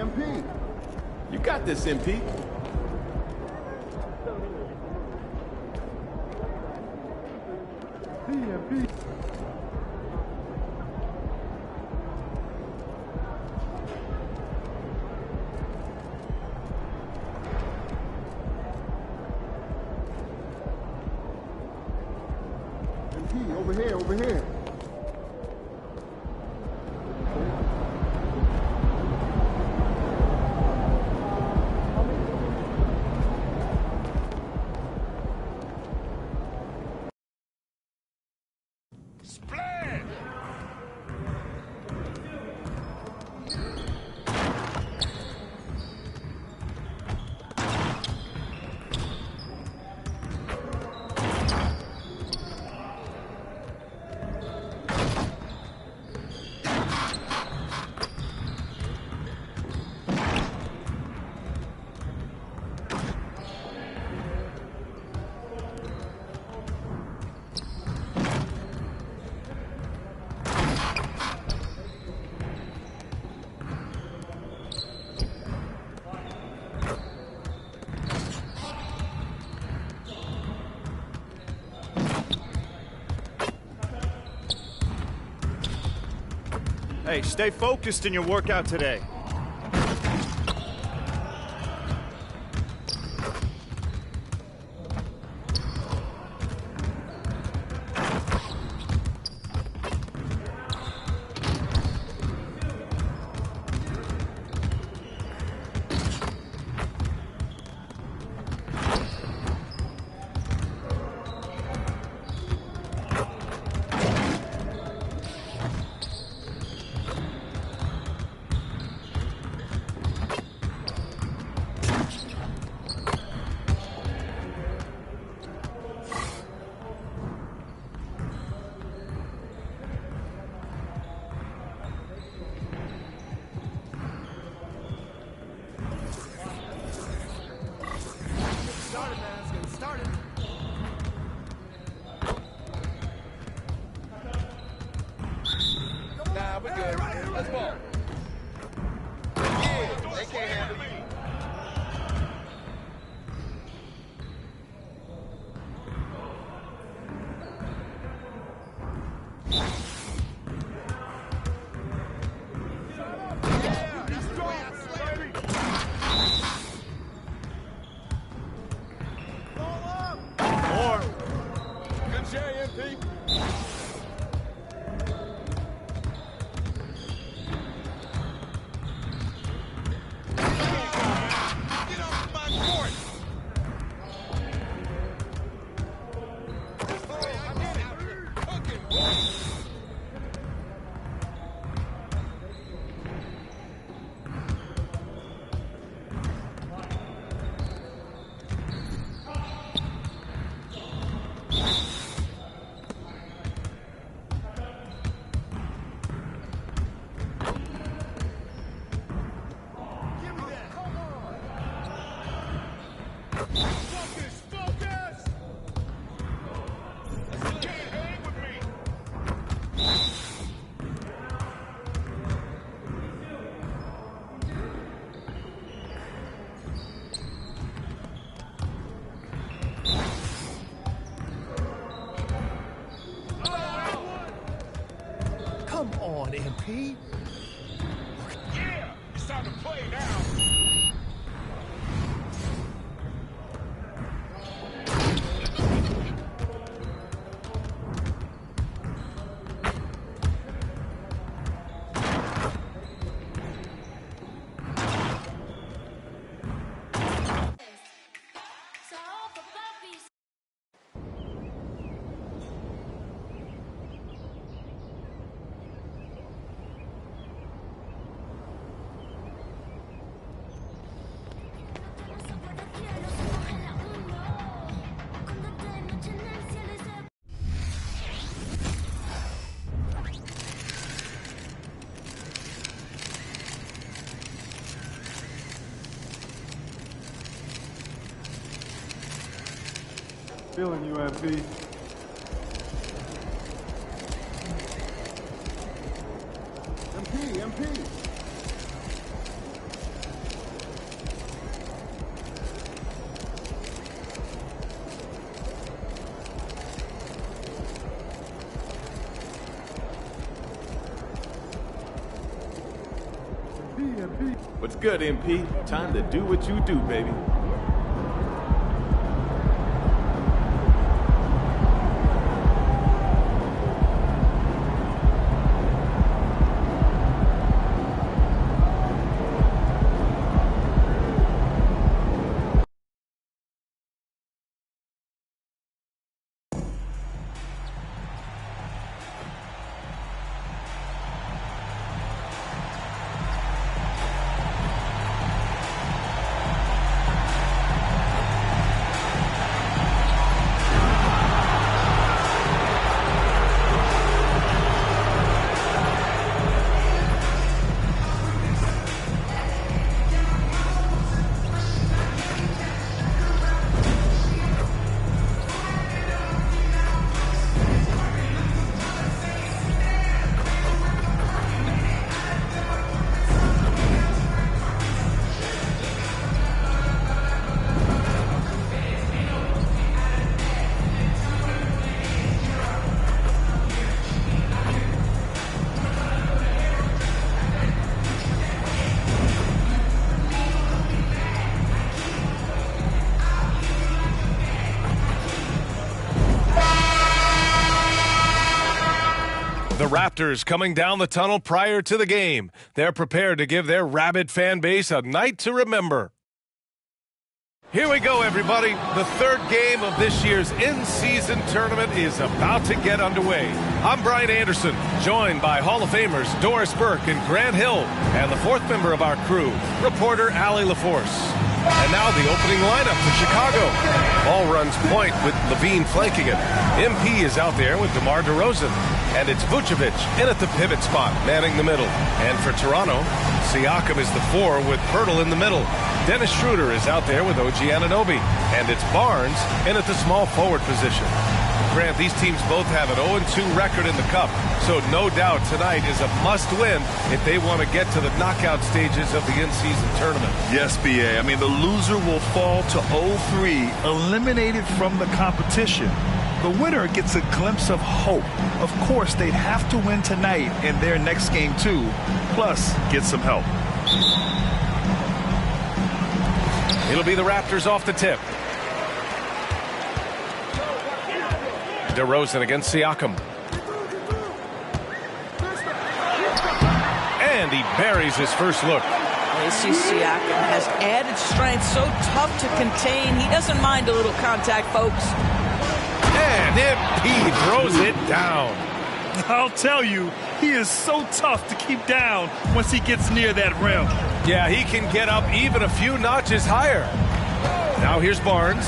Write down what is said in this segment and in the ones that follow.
MP. You got this, MP. MP. MP, over here, over here. Hey, stay focused in your workout today. Come on, MP. Yeah, it's time to play now. Feeling you, MP. MP. MP. What's good, MP? Time to do what you do, baby. The Raptors coming down the tunnel prior to the game. They're prepared to give their rabid fan base a night to remember. Here we go, everybody. The third game of this year's in-season tournament is about to get underway. I'm Brian Anderson, joined by Hall of Famers Doris Burke and Grant Hill, and the fourth member of our crew, reporter Allie LaForce. And now the opening lineup for Chicago. Ball runs point with Levine flanking it. MP is out there with DeMar DeRozan. And it's Vucevic in at the pivot spot, manning the middle. And for Toronto, Siakam is the 4 with Pirtle in the middle. Dennis Schroeder is out there with OG Anunoby. And it's Barnes in at the small forward position. Grant, these teams both have an 0-2 record in the Cup, so no doubt tonight is a must-win if they want to get to the knockout stages of the in-season tournament. Yes, B.A. I mean, the loser will fall to 0-3, eliminated from the competition. The winner gets a glimpse of hope. Of course, they'd have to win tonight in their next game, too, plus get some help. It'll be the Raptors off the tip. DeRozan against Siakam. And he buries his first look. You see Siakam has added strength, so tough to contain. He doesn't mind a little contact, folks. And MP throws it down. I'll tell you, he is so tough to keep down once he gets near that rim. Yeah, he can get up even a few notches higher. Now here's Barnes.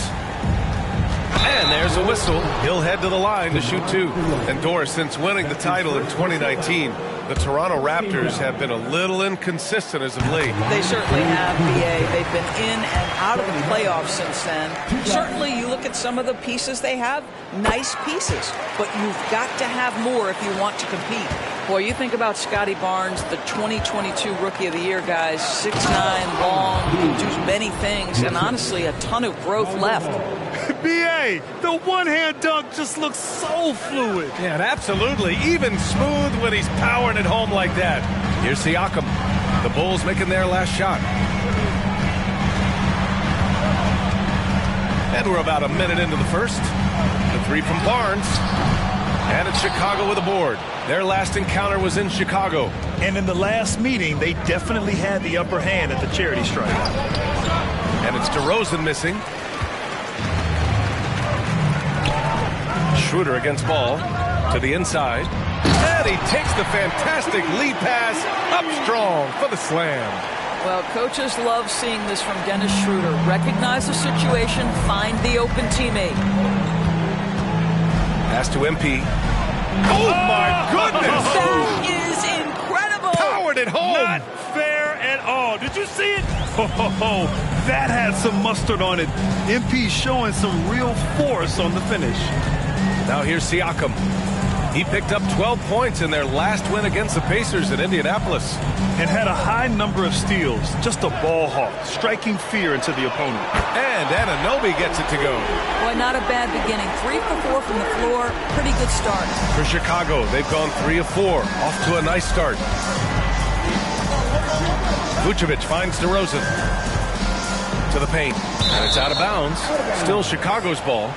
And there's a whistle. He'll head to the line to shoot 2. And Doris, since winning the title in 2019, the Toronto Raptors have been a little inconsistent as of late. They certainly have, B.A. They've been in and out of the playoffs since then. Certainly, you look at some of the pieces they have, nice pieces. But you've got to have more if you want to compete. Boy, you think about Scotty Barnes, the 2022 Rookie of the Year, guys. 6'9", long, can do many things, and honestly, a ton of growth left. B.A., the one-hand dunk just looks so fluid. Yeah, absolutely. Even smooth when he's powering it home like that. Here's Siakam. The Bulls making their last shot. And we're about a minute into the first. The 3 from Barnes. And it's Chicago with a board. Their last encounter was in Chicago. And in the last meeting, they definitely had the upper hand at the charity stripe. And it's DeRozan missing. Schroeder against ball to the inside. And he takes the fantastic lead pass up strong for the slam. Well, coaches love seeing this from Dennis Schroeder. Recognize the situation, find the open teammate. Pass to MP. Oh, my goodness! That is incredible! Powered it home! Not fair at all. Did you see it? Oh, that had some mustard on it. MP showing some real force on the finish. Now here's Siakam. He picked up 12 points in their last win against the Pacers in Indianapolis. And had a high number of steals. Just a ball hawk, striking fear into the opponent. And Anunoby gets it to go. Boy, not a bad beginning. 3 for 4 from the floor. Pretty good start. For Chicago, they've gone 3 of 4. Off to a nice start. Vucevic finds DeRozan. To the paint. And it's out of bounds. Still Chicago's ball.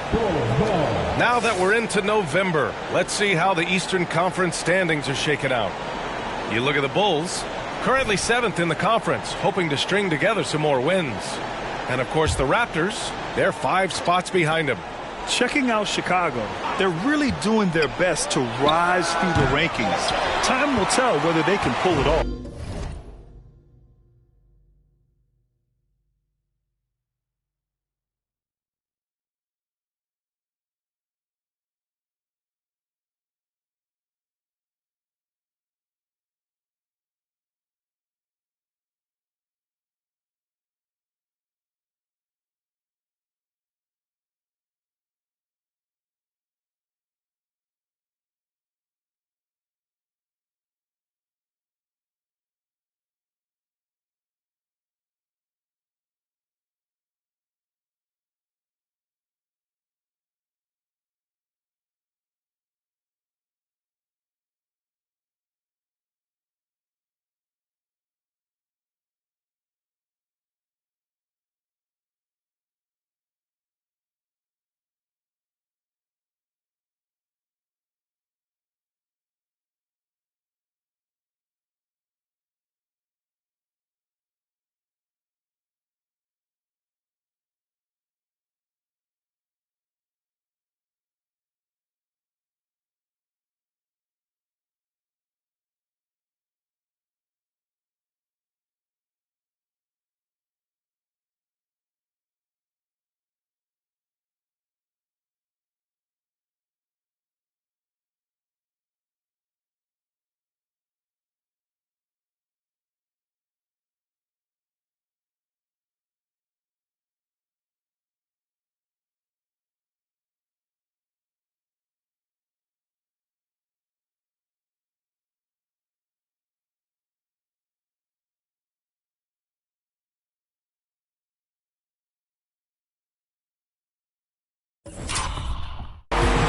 Now that we're into November, let's see how the Eastern Conference standings are shaken out. You look at the Bulls, currently 7th in the conference, hoping to string together some more wins. And, of course, the Raptors, they're 5 spots behind them. Checking out Chicago, they're really doing their best to rise through the rankings. Time will tell whether they can pull it off.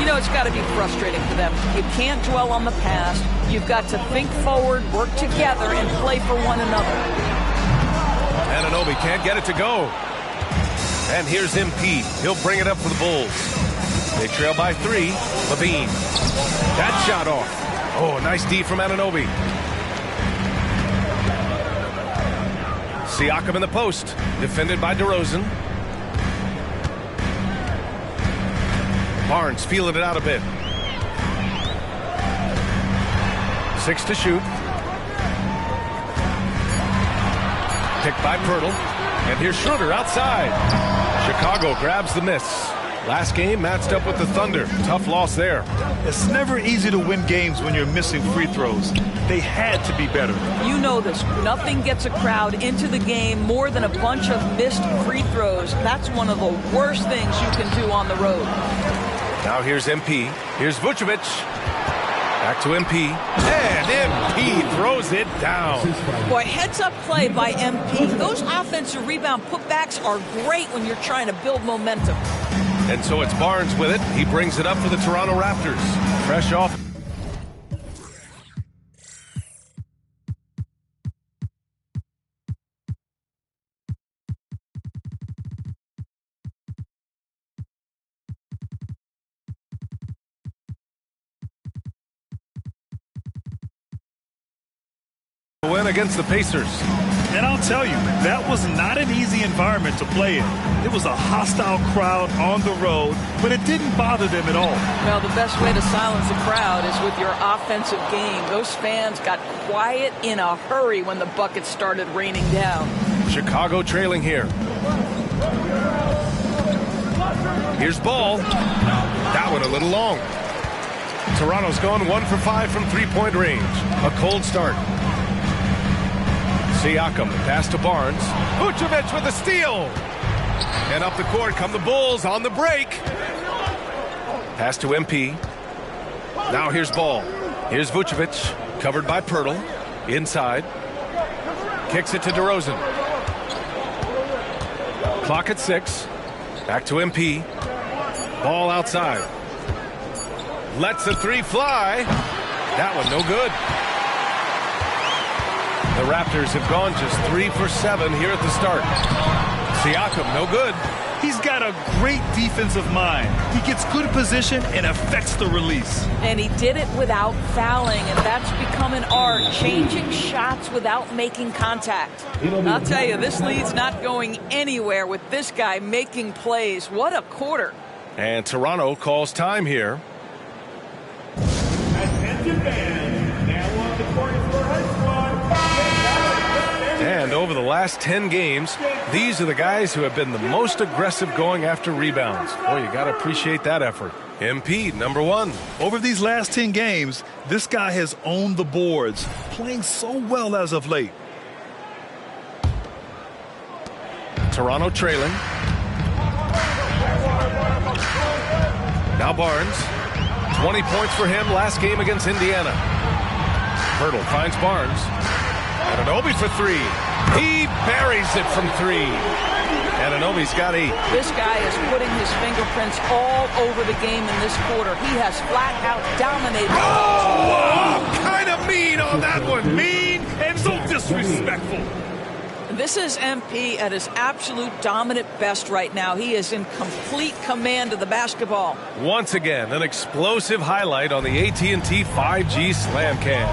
You know, it's got to be frustrating for them. You can't dwell on the past. You've got to think forward, work together, and play for one another. Anunoby can't get it to go. And here's MP. He'll bring it up for the Bulls. They trail by 3. Levine. That shot off. Oh, nice D from Anunoby. Siakam in the post. Defended by DeRozan. Barnes feeling it out a bit. 6 to shoot. Picked by Pirtle. And here's Schroeder outside. Chicago grabs the miss. Last game matched up with the Thunder. Tough loss there. It's never easy to win games when you're missing free throws. They had to be better. You know this. Nothing gets a crowd into the game more than a bunch of missed free throws. That's one of the worst things you can do on the road. Now here's MP. Here's Vucevic. Back to MP. And MP throws it down. Boy, heads-up play by MP. Those offensive rebound putbacks are great when you're trying to build momentum. And so it's Barnes with it. He brings it up for the Toronto Raptors. Fresh off. Win against the Pacers. And I'll tell you, that was not an easy environment to play in. It was a hostile crowd on the road, but it didn't bother them at all. Well, the best way to silence a crowd is with your offensive game. Those fans got quiet in a hurry when the buckets started raining down. Chicago trailing here. Here's Ball. That one a little long. Toronto's gone 1 for 5 from three-point range. A cold start. Siakam, pass to Barnes. Vucevic with a steal. And up the court come the Bulls on the break. Pass to MP. Now here's Ball. Here's Vucevic, covered by Pirtle. Inside. Kicks it to DeRozan. Clock at 6. Back to MP. Ball outside. Lets the 3 fly. That one no good. The Raptors have gone just 3 for 7 here at the start. Siakam, no good. He's got a great defensive mind. He gets good position and affects the release. And he did it without fouling, and that's become an art, changing shots without making contact. I'll tell you, this lead's not going anywhere with this guy making plays. What a quarter. And Toronto calls time here. Attention fans, now on the court is your high squad. And over the last 10 games, these are the guys who have been the most aggressive going after rebounds. Boy, you got to appreciate that effort. MP, number 1. Over these last 10 games, this guy has owned the boards, playing so well as of late. Toronto trailing. Now Barnes. 20 points for him last game against Indiana. Hurdle finds Barnes. Anunoby for 3. He buries it from 3. Anunoby's got 8. This guy is putting his fingerprints all over the game in this quarter. He has flat out dominated. Oh, kind of mean on that one. Mean and so disrespectful. This is MP at his absolute dominant best right now. He is in complete command of the basketball. Once again, an explosive highlight on the AT&T 5G Slam Cam.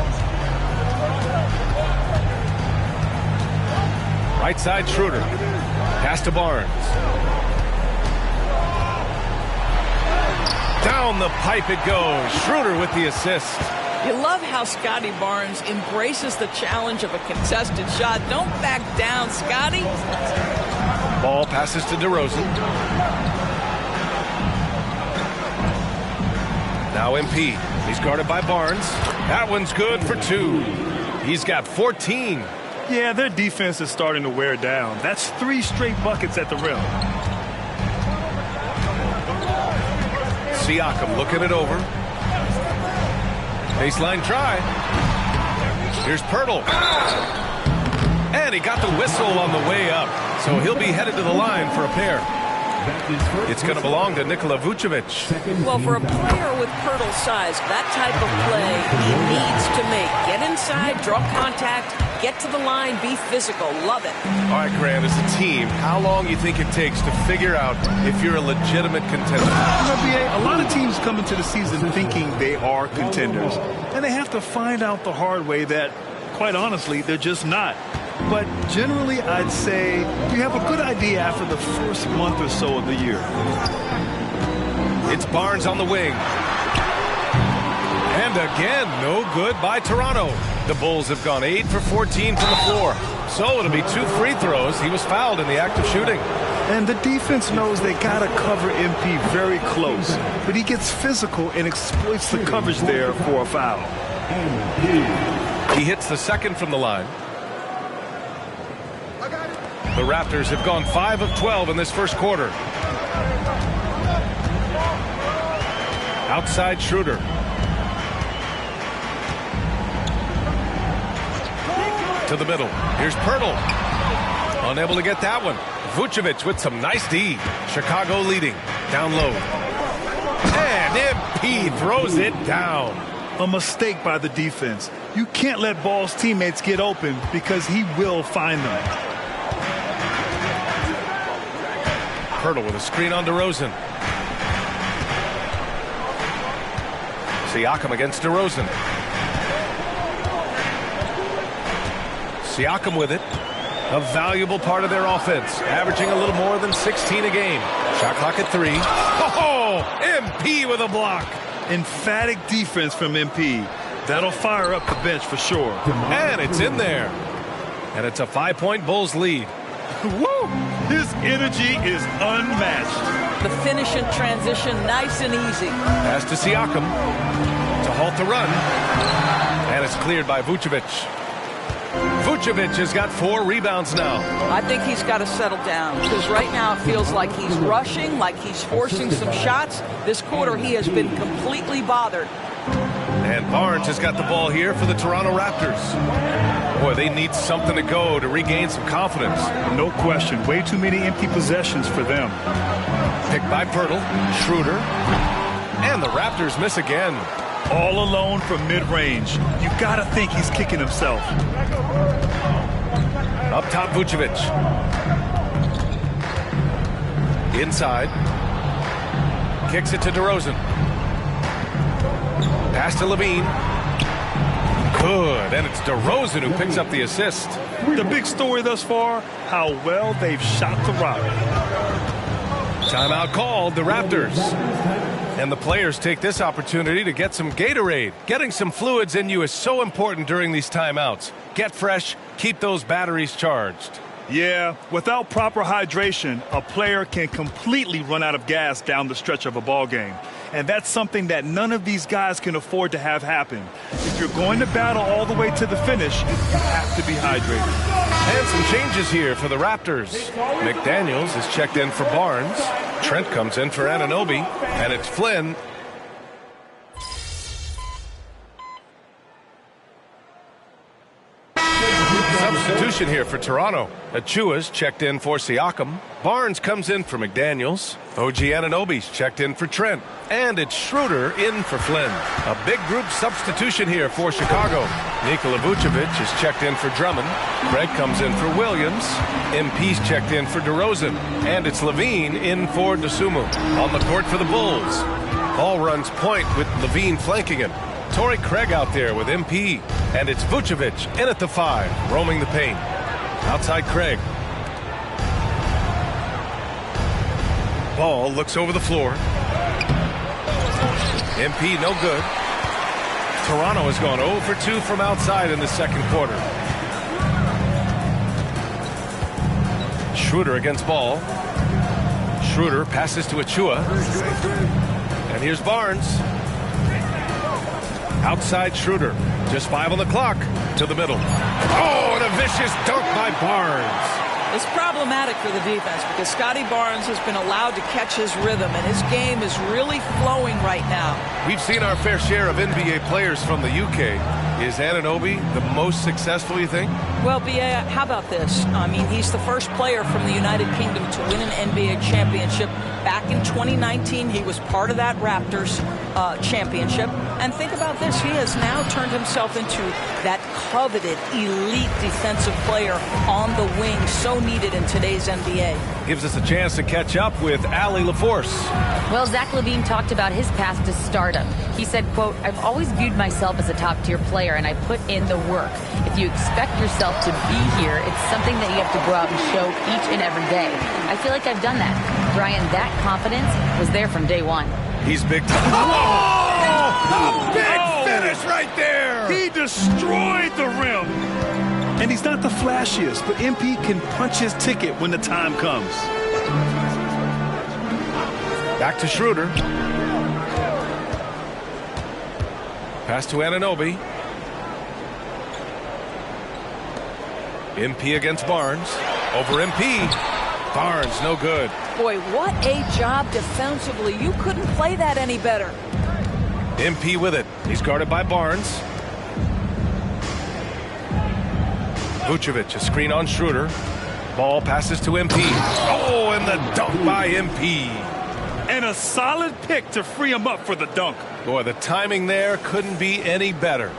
Right side Schroeder. Pass to Barnes. Down the pipe it goes. Schroeder with the assist. You love how Scotty Barnes embraces the challenge of a contested shot. Don't back down, Scotty. Ball passes to DeRozan. Now MP. He's guarded by Barnes. That one's good for 2. He's got 14. Yeah, their defense is starting to wear down. That's 3 straight buckets at the rim. Siakam looking it over. Baseline try. Here's Pirtle. And he got the whistle on the way up. So he'll be headed to the line for a pair. It's going to belong to Nikola Vucevic. Well, for a player with Pirtle's size, that type of play he needs to make. Get inside, draw contact, get to the line, be physical. Love it. All right, Grant, as a team, how long do you think it takes to figure out if you're a legitimate contender? NBA, a lot of teams come into the season thinking they are contenders, and they have to find out the hard way that, quite honestly, they're just not. But generally, I'd say you have a good idea after the first month or so of the year. It's Barnes on the wing. And again, no good by Toronto. The Bulls have gone 8 for 14 from the floor. So it'll be 2 free throws. He was fouled in the act of shooting. And the defense knows they got to cover MP very close. But he gets physical and exploits the coverage there for a foul. He hits the second from the line. The Raptors have gone 5 of 12 in this first quarter. Outside Schroeder. To the middle. Here's Pirtle. Unable to get that one. Vucevic with some nice D. Chicago leading. Down low. And MP throws it down. A mistake by the defense. You can't let Ball's teammates get open because he will find them. Pirtle with a screen on DeRozan. Siakam against DeRozan. Siakam with it. A valuable part of their offense, averaging a little more than 16 a game. Shot clock at 3. Oh, MP with a block. Emphatic defense from MP. That'll fire up the bench for sure. And it's in there. And it's a 5-point Bulls lead. Woo! His energy is unmatched. The finish in transition, nice and easy. Pass to Siakam to halt the run. And it's cleared by Vucevic. Vucevic has got 4 rebounds now. I think he's got to settle down because right now it feels like he's rushing, like he's forcing some shots. This quarter he has been completely bothered. And Barnes has got the ball here for the Toronto Raptors. Boy, they need something to go to regain some confidence. No question. Way too many empty possessions for them. Picked by Pirtle. Schroeder. And the Raptors miss again. All alone from mid-range. You got to think he's kicking himself. Up top, Vucevic. Inside. Kicks it to DeRozan. Pass to Levine. Good, and it's DeRozan who picks up the assist. The big story thus far, how well they've shot the rock. Timeout called, the Raptors. And the players take this opportunity to get some Gatorade. Getting some fluids in you is so important during these timeouts. Get fresh, keep those batteries charged. Yeah, without proper hydration, a player can completely run out of gas down the stretch of a ball game. And that's something that none of these guys can afford to have happen. If you're going to battle all the way to the finish, you have to be hydrated. And some changes here for the Raptors. McDaniels is checked in for Barnes. Trent comes in for Anunoby. And it's Flynn. Substitution here for Toronto. Achua's checked in for Siakam. Barnes comes in for McDaniels. OG Anunoby's checked in for Trent. And it's Schroeder in for Flynn. A big group substitution here for Chicago. Nikola Vucevic is checked in for Drummond. Craig comes in for Williams. MP's checked in for DeRozan. And it's Levine in for DeSumo. On the court for the Bulls. Ball runs point with Levine flanking him. Torrey Craig out there with MP. And it's Vucevic in at the 5, roaming the paint. Outside Craig. Ball looks over the floor. MP no good. Toronto has gone 0 for 2 from outside in the second quarter. Schroeder against Ball. Schroeder passes to Achua. And here's Barnes. Outside Schroeder. Just 5 on the clock. To the middle. Oh, and a vicious dunk by Barnes. It's problematic for the defense because Scotty Barnes has been allowed to catch his rhythm, and his game is really flowing right now. We've seen our fair share of NBA players from the UK. Is Anunoby the most successful, you think? Well, B.A., how about this? I mean, he's the first player from the United Kingdom to win an NBA championship. Back in 2019, he was part of that Raptors championship. And think about this. He has now turned himself into that coveted elite defensive player on the wing, so needed in today's NBA. Gives us a chance to catch up with Allie LaForce. Well, Zach LaVine talked about his path to stardom. He said, quote, "I've always viewed myself as a top-tier player, and I put in the work. If you expect yourself to be here, it's something that you have to go out and show each and every day. I feel like I've done that." Brian, that confidence was there from day one. He's big time. Oh! A big finish right there! He destroyed the rim. And he's not the flashiest, but MP can punch his ticket when the time comes. Back to Schroeder. Pass to Anunoby. MP against Barnes. Over MP. Barnes, no good. Boy, what a job defensively. You couldn't play that any better. MP with it. He's guarded by Barnes. Vucevic, a screen on Schroeder. Ball passes to MP. Oh, and the dunk by MP. And a solid pick to free him up for the dunk. Boy, the timing there couldn't be any better.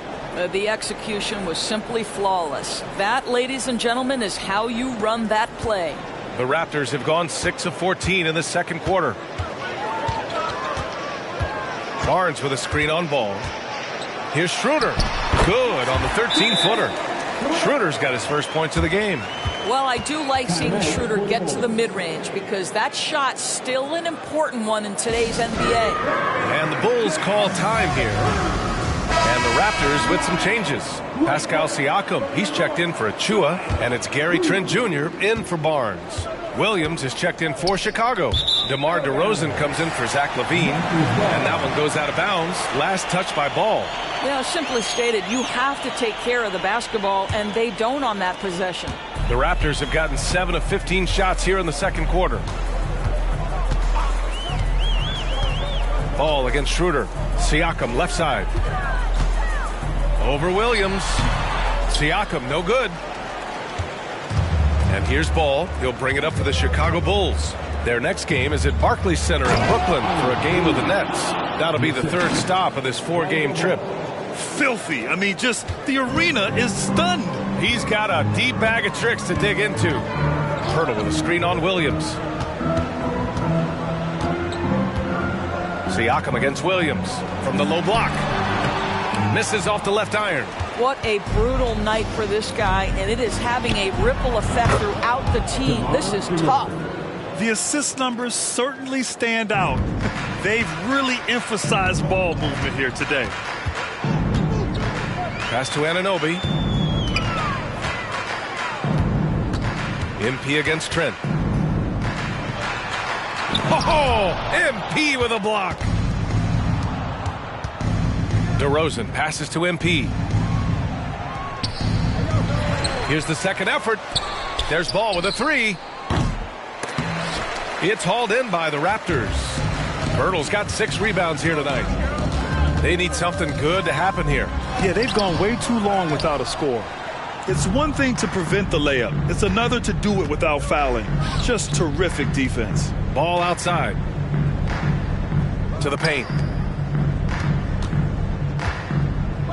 The execution was simply flawless. That, ladies and gentlemen, is how you run that play. The Raptors have gone 6 of 14 in the second quarter. Barnes with a screen on Ball. Here's Schroeder. Good on the 13-footer. Schroeder's got his first points of the game. Well, I do like seeing Schroeder get to the mid-range because that shot's still an important one in today's NBA. And the Bulls call time here. And the Raptors with some changes. Pascal Siakam, he's checked in for Achua, and it's Gary Trent Jr. in for Barnes. Williams is checked in for Chicago. DeMar DeRozan comes in for Zach LaVine, and that one goes out of bounds. Last touch by Ball. You know, simply stated, you have to take care of the basketball, and they don't on that possession. The Raptors have gotten 7 of 15 shots here in the second quarter. Ball against Schroeder. Siakam left side. Over Williams. Siakam no good. And here's Ball. He'll bring it up for the Chicago Bulls. Their next game is at Barclays Center in Brooklyn for a game of the Nets. That'll be the third stop of this 4-game trip. Filthy. I mean, just the arena is stunned. He's got a deep bag of tricks to dig into. Hurdle with a screen on Williams. Siakam against Williams from the low block. Misses off the left iron. What a brutal night for this guy, and it is having a ripple effect throughout the team. This is tough. The assist numbers certainly stand out. They've really emphasized ball movement here today. Pass to Anunoby. MP against Trent. Oh, MP with a block. DeRozan passes to MP. Here's the second effort. There's Ball with a three. It's hauled in by the Raptors. Hurdle's got 6 rebounds here tonight. They need something good to happen here. Yeah, they've gone way too long without a score. It's one thing to prevent the layup. It's another to do it without fouling. Just terrific defense. Ball outside. To the paint.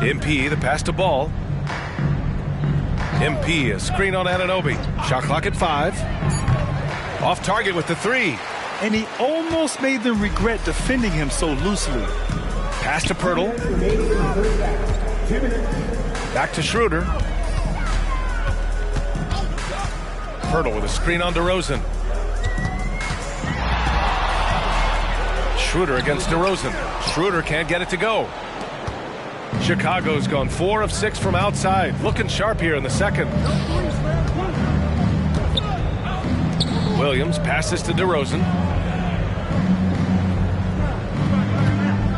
MP, the pass to Ball. MP, a screen on Anunoby. Shot clock at 5. Off target with the 3. And he almost made them regret defending him so loosely. Pass to Pirtle. Back to Schroeder. Pirtle with a screen on DeRozan. Schroeder against DeRozan. Schroeder can't get it to go. Chicago's gone 4 of 6 from outside. Looking sharp here in the second. Williams passes to DeRozan.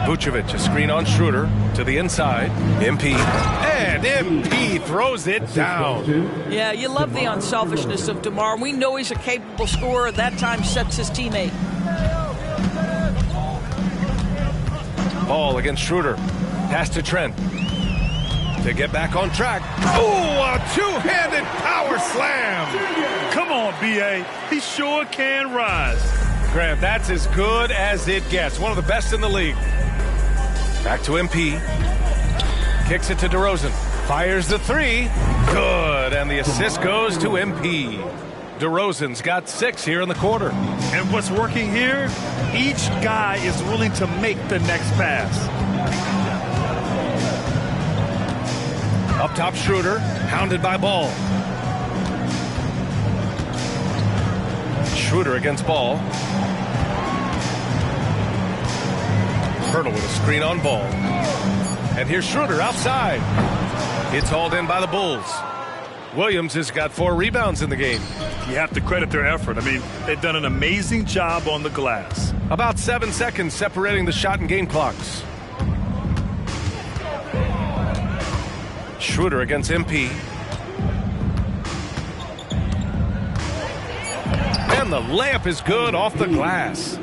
Vucevic, a screen on Schroeder to the inside. MP. And MP throws it down. Yeah, you love the unselfishness of DeMar. We know he's a capable scorer. That time sets his teammate. Ball against Schroeder. Pass to Trent. To get back on track. Oh, a two-handed power slam. Come on, B.A. He sure can rise. Grant, that's as good as it gets. One of the best in the league. Back to MP. Kicks it to DeRozan. Fires the 3. Good. And the assist goes to MP. DeRozan's got 6 here in the quarter. And what's working here? Each guy is willing to make the next pass. Up top, Schroeder, hounded by Ball. Schroeder against Ball. Hurdle with a screen on Ball. And here's Schroeder outside. It's hauled in by the Bulls. Williams has got 4 rebounds in the game. You have to credit their effort. I mean, they've done an amazing job on the glass. About 7 seconds separating the shot and game clocks. Schroeder against MP. And the layup is good off the glass.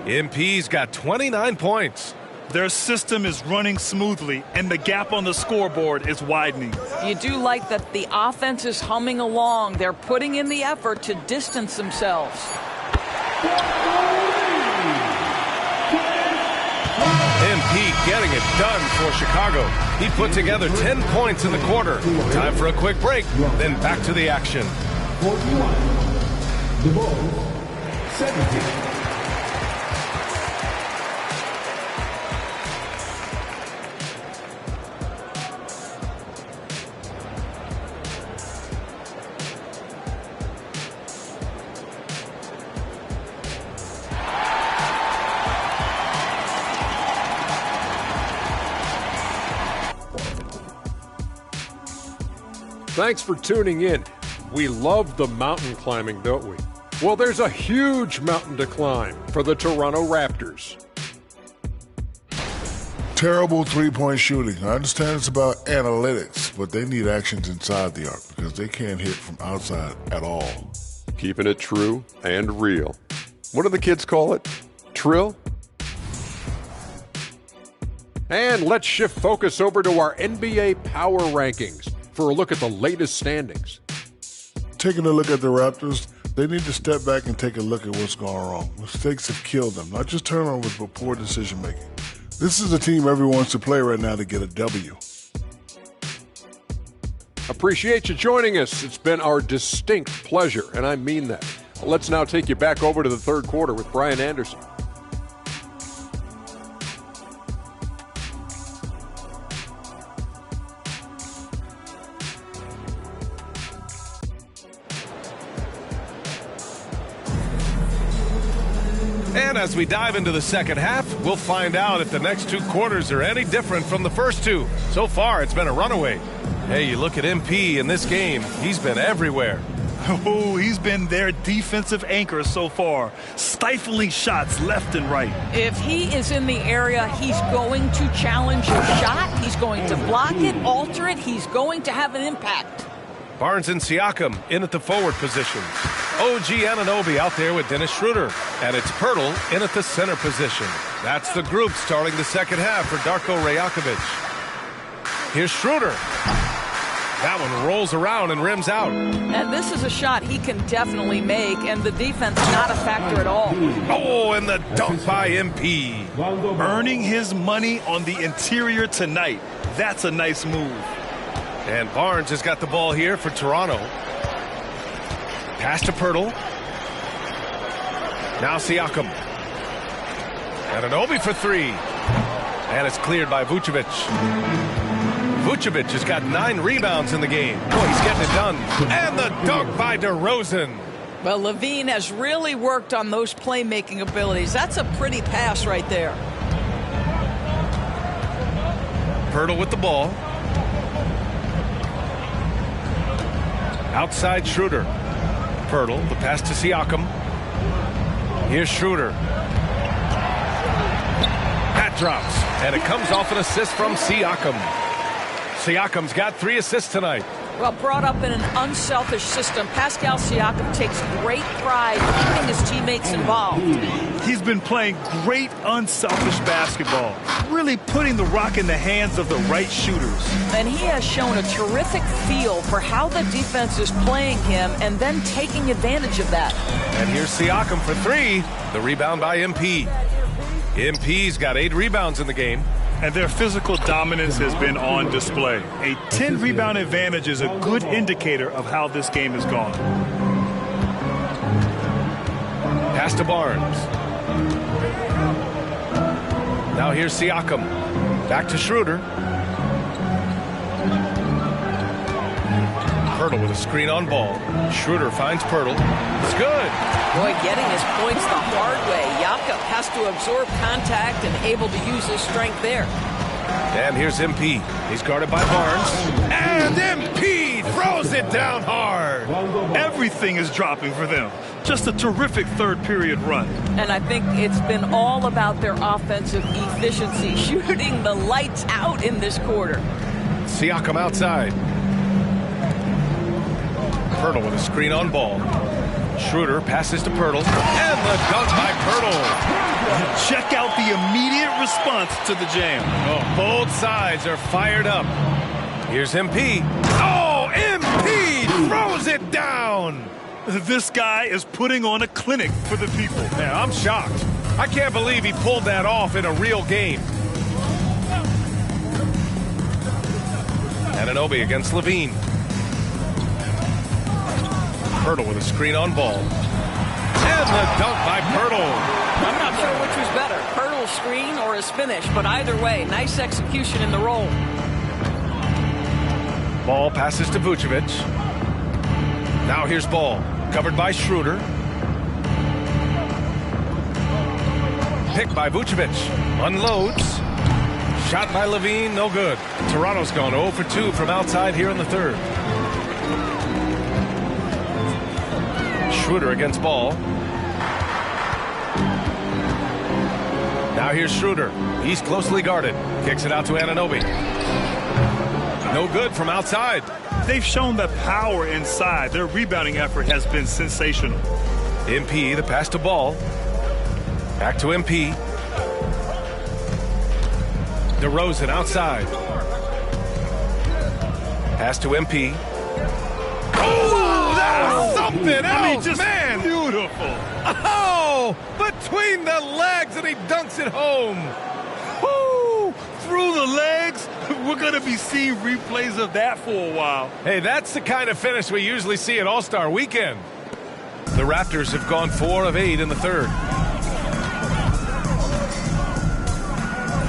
MP's got 29 points. Their system is running smoothly, and the gap on the scoreboard is widening. You do like that the offense is humming along. They're putting in the effort to distance themselves. MP getting it done for Chicago. He put together 10 points in the quarter. Time for a quick break, then back to the action. 41. The Bulls, 17. Thanks for tuning in. We love the mountain climbing, don't we? Well, there's a huge mountain to climb for the Toronto Raptors. Terrible three-point shooting. I understand it's about analytics, but they need actions inside the arc because they can't hit from outside at all. Keeping it true and real. What do the kids call it? Trill? And let's shift focus over to our NBA power rankings for a look at the latest standings. Taking a look at the Raptors, they need to step back and take a look at what's going wrong. Mistakes have killed them, not just turnovers, but poor decision-making. This is a team everyone wants to play right now to get a W. Appreciate you joining us. It's been our distinct pleasure, and I mean that. Let's now take you back over to the third quarter with Brian Anderson. And as we dive into the second half, we'll find out if the next two quarters are any different from the first two. So far, it's been a runaway. Hey, you look at MP in this game, he's been everywhere. Oh, he's been their defensive anchor so far, stifling shots left and right. If he is in the area, he's going to challenge your shot. He's going to block it, alter it. He's going to have an impact. Barnes and Siakam in at the forward positions. OG Anunoby out there with Dennis Schroeder. And it's Pirtle in at the center position. That's the group starting the second half for Darko Rajakovic. Here's Schroeder. That one rolls around and rims out. And this is a shot he can definitely make, and the defense not a factor at all. Oh, and the dunk by MP. Earning his money on the interior tonight. That's a nice move. And Barnes has got the ball here for Toronto. Pass to Pirtle. Now Siakam. Anunoby for three. And it's cleared by Vucevic. Vucevic has got 9 rebounds in the game. Boy, he's getting it done. And the dunk by DeRozan. Well, Levine has really worked on those playmaking abilities. That's a pretty pass right there. Pirtle with the ball. Outside Schroeder. Pirtle, the pass to Siakam. Here's Schroeder. That drops, and it comes off an assist from Siakam. Siakam's got 3 assists tonight. Well, brought up in an unselfish system, Pascal Siakam takes great pride keeping his teammates involved. He's been playing great unselfish basketball, really putting the rock in the hands of the right shooters. And he has shown a terrific feel for how the defense is playing him and then taking advantage of that. And here's Siakam for 3. The rebound by MP. MP's got 8 rebounds in the game. And their physical dominance has been on display. A 10-rebound advantage is a good indicator of how this game has gone. Pass to Barnes. Now here's Siakam. Back to Schroeder. Pirtle with a screen on ball. Schroeder finds Pirtle. It's good. Boy, getting his points the hard way. Jakob has to absorb contact and able to use his strength there. And here's MP. He's guarded by Barnes. And MP throws it down hard. Everything is dropping for them. Just a terrific third period run. And I think it's been all about their offensive efficiency, shooting the lights out in this quarter. Siakam outside. Pirtle with a screen on ball. Schroeder passes to Pirtle. And the dunk by Pirtle. Check out the immediate response to the jam. Oh, both sides are fired up. Here's MP. Oh, MP throws it down. This guy is putting on a clinic for the people. Yeah, I'm shocked. I can't believe he pulled that off in a real game. Anunoby against Levine. Pirtle with a screen on ball. And the dunk by Pirtle. I'm not sure which was better, Pirtle's screen or his finish, but either way, nice execution in the roll. Ball passes to Vucevic. Now here's Ball, covered by Schroeder. Picked by Vucevic. Unloads. Shot by Levine, no good. Toronto's gone 0 for 2 from outside here in the third. Schroeder against Ball. Now here's Schroeder. He's closely guarded. Kicks it out to Anunoby. No good from outside. They've shown the power inside. Their rebounding effort has been sensational. MP, the pass to Ball. Back to MP. DeRozan outside. Pass to MP. Oh, that's something else, I mean, just man. Beautiful. Oh, between the legs, and he dunks it home. Woo! Through the legs, We're going to be seeing replays of that for a while. Hey, that's the kind of finish we usually see at All-Star Weekend. The Raptors have gone 4 of 8 in the third.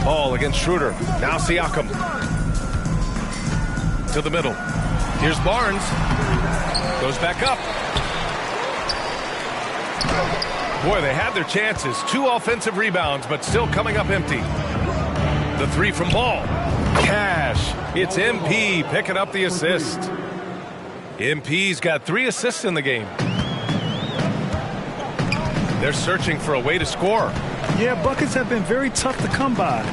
Ball against Schroeder. Now Siakam. To the middle. Here's Barnes. Goes back up. Boy, they had their chances. 2 offensive rebounds, but still coming up empty. The 3 from Ball. Cash. It's MP picking up the assist. MP's got 3 assists in the game. They're searching for a way to score. Yeah, buckets have been very tough to come by.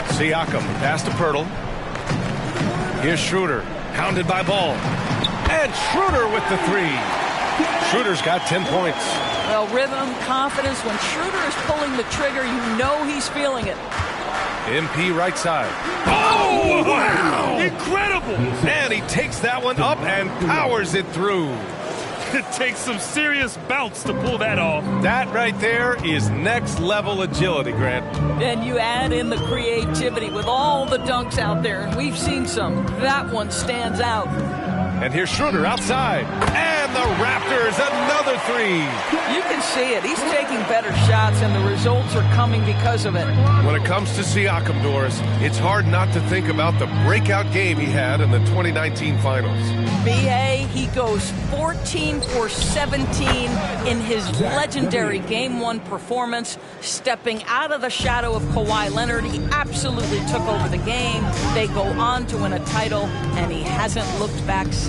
Siakam, pass to Pirtle. Here's Schroeder, hounded by Ball. And Schroeder with the 3. Schroeder's got 10 points. Well, rhythm, confidence. When Schroeder is pulling the trigger, you know he's feeling it. MP right side. Oh, wow! Incredible! And he takes that one up and powers it through. It takes some serious bounce to pull that off. That right there is next level agility, Grant. And you add in the creativity with all the dunks out there, and we've seen some. That one stands out. And here's Schroeder outside. And the Raptors, another 3. You can see it. He's taking better shots, and the results are coming because of it. When it comes to Siakam, Doris, it's hard not to think about the breakout game he had in the 2019 finals. B.A., he goes 14 for 17 in his legendary Game 1 performance, stepping out of the shadow of Kawhi Leonard. He absolutely took over the game. They go on to win a title, and he hasn't looked back since.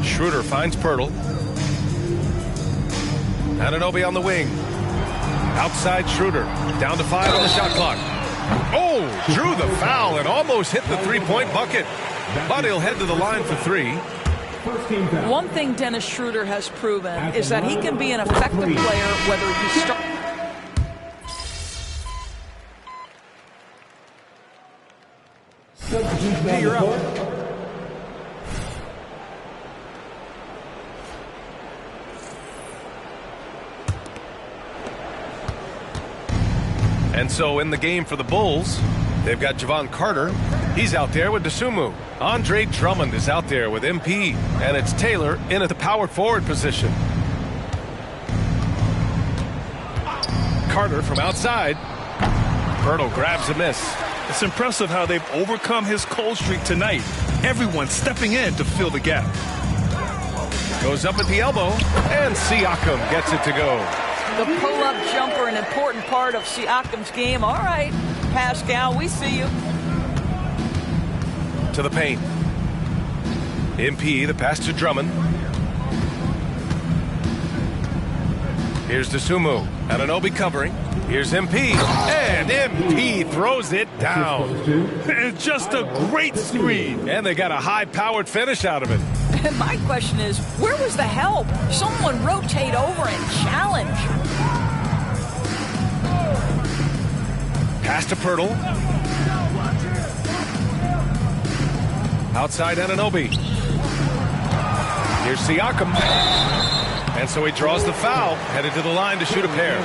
Schroeder finds Pirtle. Anunoby on the wing. Outside Schroeder. Down to 5 on the shot clock. Oh, drew the foul and almost hit the 3-point bucket. But he'll head to the line for 3. One thing Dennis Schroeder has proven is that he can be an effective player whether he starts. Hey, you're up. And so in the game for the Bulls, they've got Javon Carter. He's out there with Dosunmu. Andre Drummond is out there with MP. And it's Taylor in at the power forward position. Carter from outside. Pirtle grabs a miss. It's impressive how they've overcome his cold streak tonight. Everyone stepping in to fill the gap. Goes up at the elbow, and Siakam gets it to go. The pull-up jumper, an important part of Siakam's game. All right, Pascal, we see you. To the paint. MP, the pass to Drummond. Here's Dosunmu. Anunoby covering. Here's MP. And MP throws it down. And just a great screen. And they got a high-powered finish out of it. And my question is, where was the help? Someone rotate over and challenge. Pass to Pirtle. Outside Anunoby. Here's Siakam. And so he draws the foul, headed to the line to shoot a pair.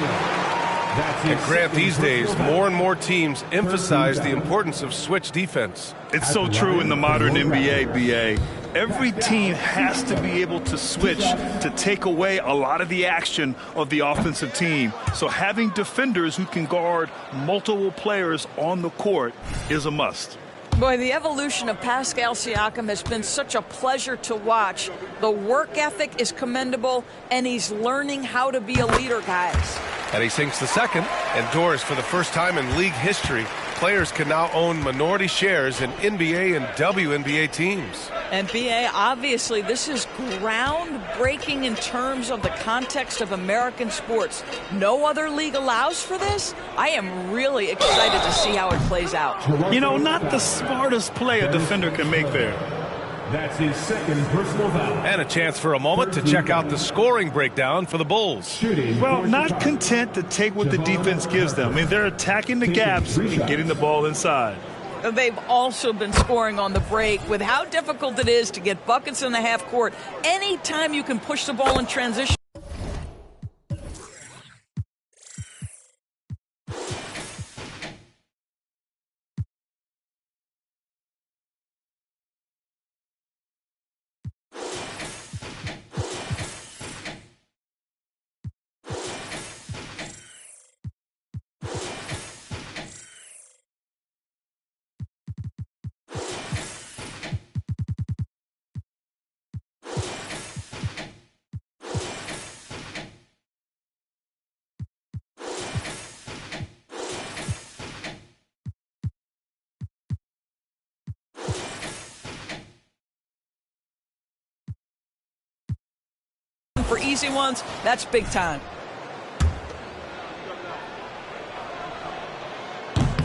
And Grant, these days, more and more teams emphasize the importance of switch defense. It's so true in the modern NBA, BA. Every team has to be able to switch to take away a lot of the action of the offensive team. So having defenders who can guard multiple players on the court is a must. Boy, the evolution of Pascal Siakam has been such a pleasure to watch. The work ethic is commendable, and he's learning how to be a leader, guys. And he sinks the second, and Doris, for the first time in league history, players can now own minority shares in NBA and WNBA teams. And BA, obviously, this is groundbreaking in terms of the context of American sports. No other league allows for this. I am really excited to see how it plays out. You know, not the smartest play a defender can make there. That's his second personal foul. And a chance for a moment to check out the scoring breakdown for the Bulls. Well, not content to take what the defense gives them. I mean, they're attacking the gaps and getting the ball inside. They've also been scoring on the break with how difficult it is to get buckets in the half court. Anytime you can push the ball in transition. for easy ones, that's big time.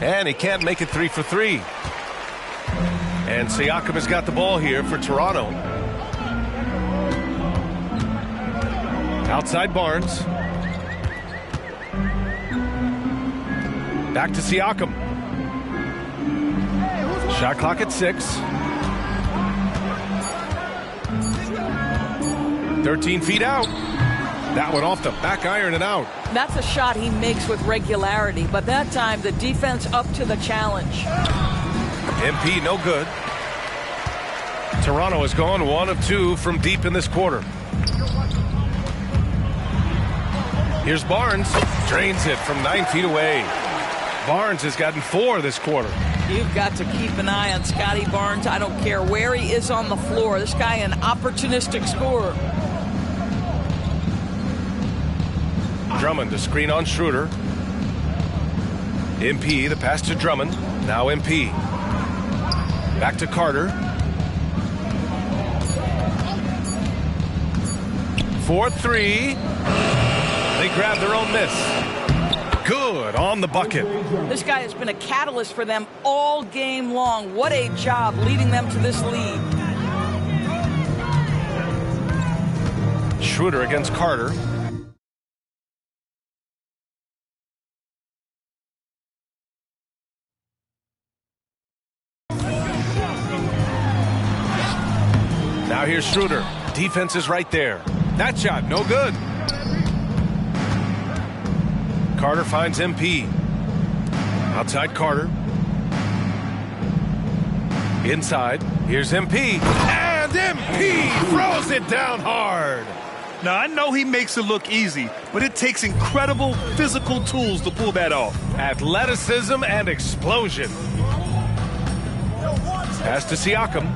And he can't make it 3 for 3. And Siakam has got the ball here for Toronto. Outside Barnes. Back to Siakam. Shot clock at 6. 13 feet out. That one off the back iron and out. That's a shot he makes with regularity, but that time the defense up to the challenge. MP no good. Toronto has gone 1 of 2 from deep in this quarter. Here's Barnes. Drains it from 9 feet away. Barnes has gotten 4 this quarter. You've got to keep an eye on Scotty Barnes. I don't care where he is on the floor. This guy an opportunistic scorer. Drummond to screen on Schroeder. MP, the pass to Drummond. Now MP. Back to Carter. 4-3. They grab their own miss. Good on the bucket. This guy has been a catalyst for them all game long. What a job leading them to this lead. Schroeder against Carter. Now here's Schroeder. Defense is right there. That shot, no good. Carter finds MP. Outside Carter. Inside. Here's MP. And MP throws it down hard. Now, I know he makes it look easy, but it takes incredible physical tools to pull that off. Athleticism and explosion. Pass to Siakam.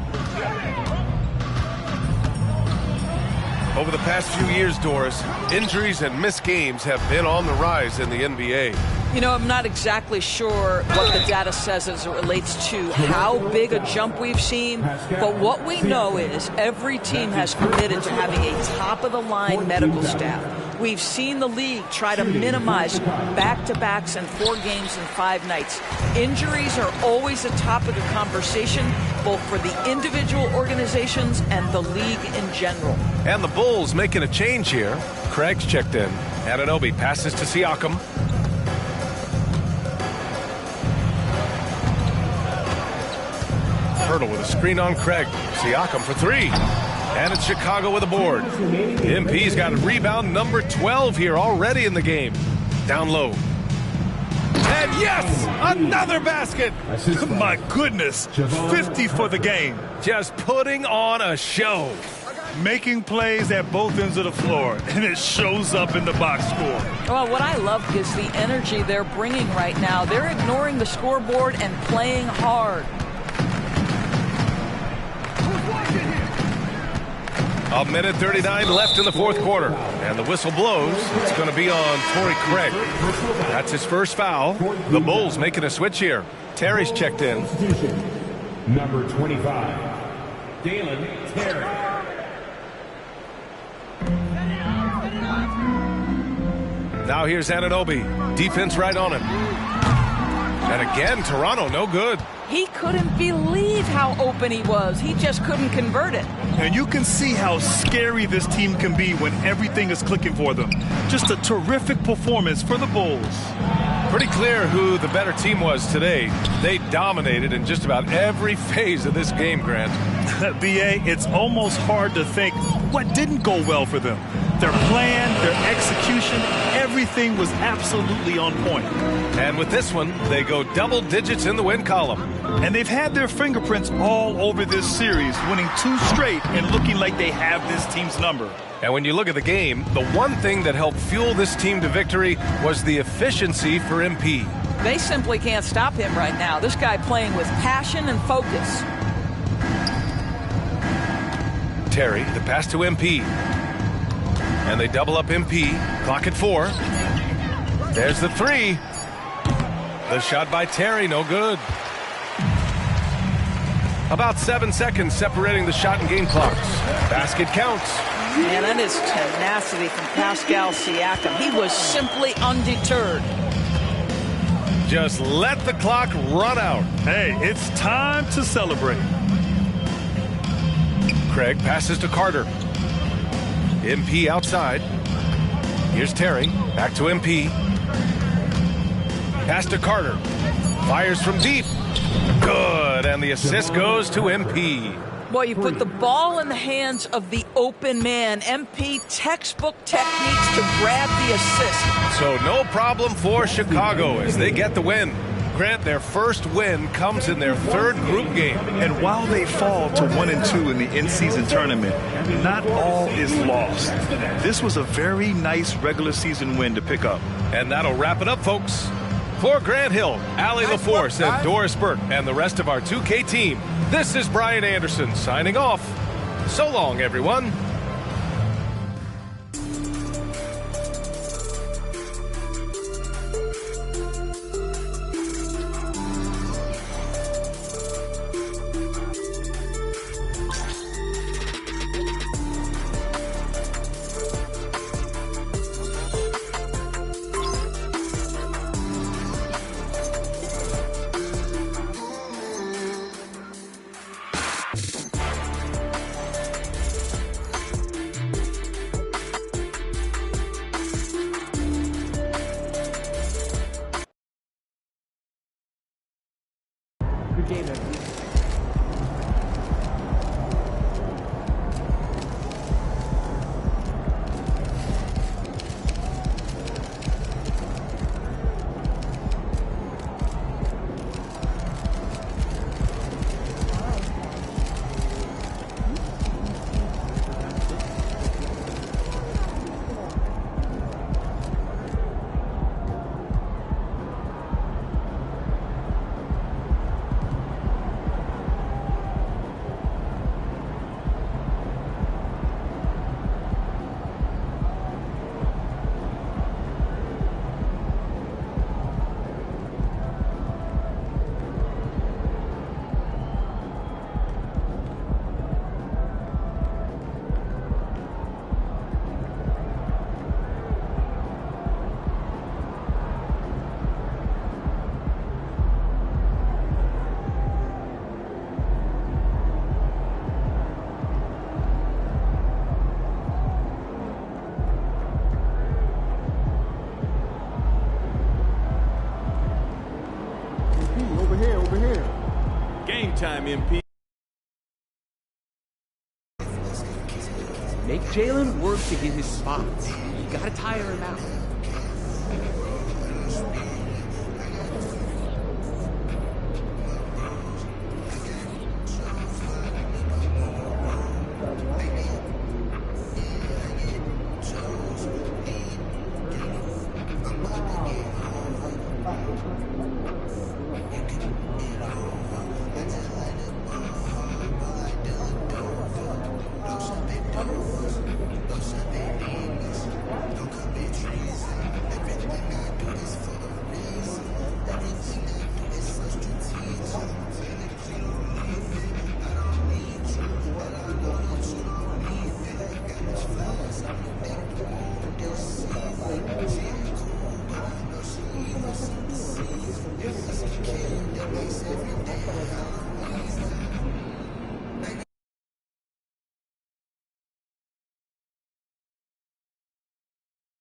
Over the past few years, Doris, injuries and missed games have been on the rise in the NBA. You know, I'm not exactly sure what the data says as it relates to how big a jump we've seen, but what we know is every team has committed to having a top-of-the-line medical staff. We've seen the league try to minimize back-to-backs and 4 games in 5 nights. Injuries are always a topic of conversation, both for the individual organizations and the league in general. And the Bulls making a change here. Craig's checked in. Anunoby passes to Siakam. Hurdle with a screen on Craig. Siakam for 3. And it's Chicago with a board. MP's got rebound number 12 here already in the game. Down low. And yes, another basket. My goodness, 50 for the game. Just putting on a show. Making plays at both ends of the floor, and it shows up in the box score. Well, what I love is the energy they're bringing right now. They're ignoring the scoreboard and playing hard. A minute 39 left in the 4th quarter. And the whistle blows. It's going to be on Torrey Craig. That's his first foul. The Bulls making a switch here. Terry's checked in. Number 25, Dalen Terry. Now here's Anunoby. Defense right on him. And again, Toronto, no good. He couldn't believe how open he was. He just couldn't convert it. And you can see how scary this team can be when everything is clicking for them. Just a terrific performance for the Bulls. Pretty clear who the better team was today. They dominated in just about every phase of this game, Grant. B.A., it's almost hard to think what didn't go well for them. Their plan, their execution, everything was absolutely on point. And with this one, they go double digits in the win column. And they've had their fingerprints all over this series, winning 2 straight and looking like they have this team's number. And when you look at the game, the one thing that helped fuel this team to victory was the efficiency for MP. They simply can't stop him right now. This guy playing with passion and focus. Terry, the pass to MP. And they double up MP. Clock at 4. There's the 3. The shot by Terry, no good. About 7 seconds separating the shot and game clocks. Basket counts. Man, that is tenacity from Pascal Siakam. He was simply undeterred. Just let the clock run out. Hey, it's time to celebrate. Craig passes to Carter. MP outside. Here's Terry. Back to MP. Pass to Carter. Fires from deep. Good. And the assist goes to MP. Boy, you put the ball in the hands of the open man. MP textbook techniques to grab the assist. So no problem for Chicago as they get the win. Grant, their first win comes in their third group game. And while they fall to 1-2 in the in-season tournament, not all is lost. This was a very nice regular season win to pick up. And that'll wrap it up, folks. For Grant Hill, Allie LaForce, and Doris Burke, and the rest of our 2K team, this is Brian Anderson signing off. So long, everyone. Good game, man. Over here. Game time, MP. Make Jalen work to get his spots. You gotta tire him out.